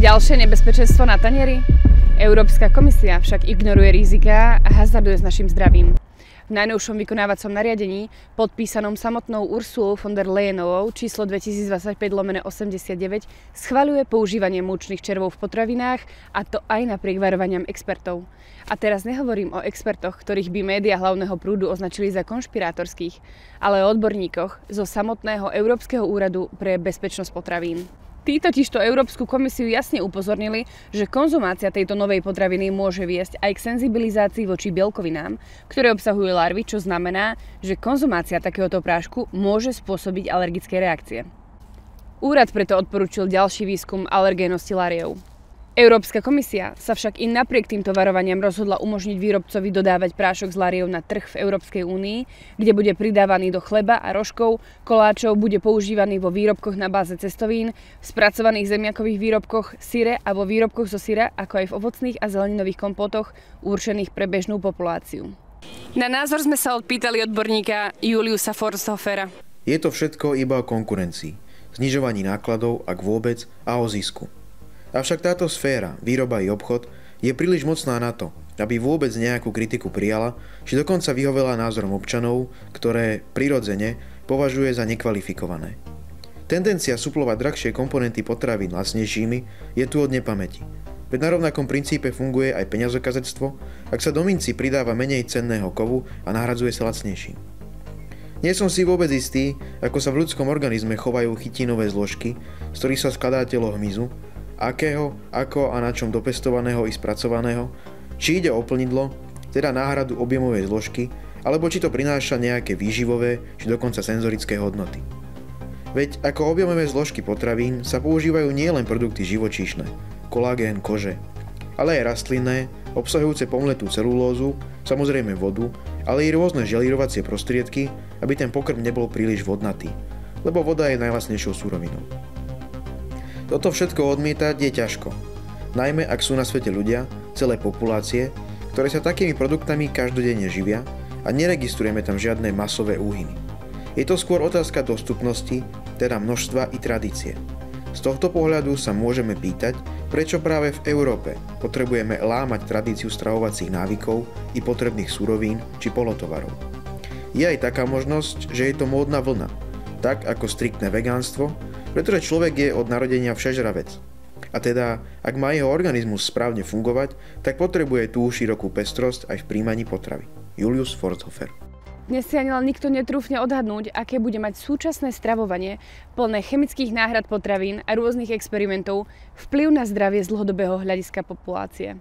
Ďalšie nebezpečenstvo na tanieri? Európska komisia však ignoruje riziká a hazarduje s našim zdravím. V najnovšom vykonávacom nariadení, podpísanom samotnou Ursulou von der Leyenovou číslo 2025/89, schvaľuje používanie múčnych červov v potravinách, a to aj napriek varovaniam expertov. A teraz nehovorím o expertoch, ktorých by médiá hlavného prúdu označili za konšpirátorských, ale o odborníkoch zo samotného Európskeho úradu pre bezpečnosť potravín. Tí totižto Európsku komisiu jasne upozornili, že konzumácia tejto novej potraviny môže viesť aj k senzibilizácii voči bielkovinám, ktoré obsahujú larvy, čo znamená, že konzumácia takéhoto prášku môže spôsobiť alergické reakcie. Úrad preto odporúčil ďalší výskum alergénnosti lariev. Európska komisia sa však i napriek týmto varovaniam rozhodla umožniť výrobcovi dodávať prášok z lariev na trh v Európskej únii, kde bude pridávaný do chleba a rožkov, koláčov, bude používaný vo výrobkoch na báze cestovín, v spracovaných zemiakových výrobkoch, syre a vo výrobkoch zo syra, ako aj v ovocných a zeleninových kompótoch určených pre bežnú populáciu. Na názor sme sa odpýtali odborníka Juliusa Forsthofera. Je to všetko iba o konkurencii, znižovaní nákladov, ak vôbec, a o zisku. Avšak táto sféra, výroba i obchod, je príliš mocná na to, aby vôbec nejakú kritiku prijala, či dokonca vyhovela názorom občanov, ktoré prirodzene považuje za nekvalifikované. Tendencia suplovať drahšie komponenty potravín lacnejšími je tu od nepamäti. Veď na rovnakom princípe funguje aj peňazokazectvo, ak sa do minci pridáva menej cenného kovu a nahradzuje sa lacnejším. Nie som si vôbec istý, ako sa v ľudskom organizme chovajú chytinové zložky, z ktorých sa skladá telo hmyzu, akého, ako a na čom dopestovaného i spracovaného, či ide o plnidlo, teda náhradu objemovej zložky, alebo či to prináša nejaké výživové, či dokonca senzorické hodnoty. Veď ako objemové zložky potravín sa používajú nielen produkty živočíšne, kolagén, kože, ale aj rastlinné, obsahujúce pomletú celulózu, samozrejme vodu, ale i rôzne želírovacie prostriedky, aby ten pokrm nebol príliš vodnatý, lebo voda je najlacnejšou surovinou. Toto všetko odmietať je ťažko, najmä ak sú na svete ľudia, celé populácie, ktoré sa takými produktami každodenne živia a neregistrujeme tam žiadne masové úhyny. Je to skôr otázka dostupnosti, teda množstva i tradície. Z tohto pohľadu sa môžeme pýtať, prečo práve v Európe potrebujeme lámať tradíciu stravovacích návykov i potrebných surovín či polotovarov. Je aj taká možnosť, že je to módna vlna, tak ako striktné vegánstvo, pretože človek je od narodenia všežravec. A teda, ak má jeho organizmus správne fungovať, tak potrebuje tú širokú pestrosť aj v príjmaní potravy. Julius Forsthofer. Dnes si ani len nikto netrúfne odhadnúť, aké bude mať súčasné stravovanie, plné chemických náhrad potravín a rôznych experimentov, vplyv na zdravie z dlhodobého hľadiska populácie.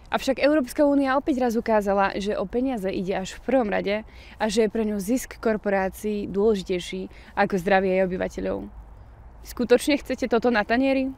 Avšak Európska únia opäť raz ukázala, že o peniaze ide až v prvom rade a že je pre ňu zisk korporácií dôležitejší ako zdravie jej obyvateľov. Skutočne chcete toto na tanieri?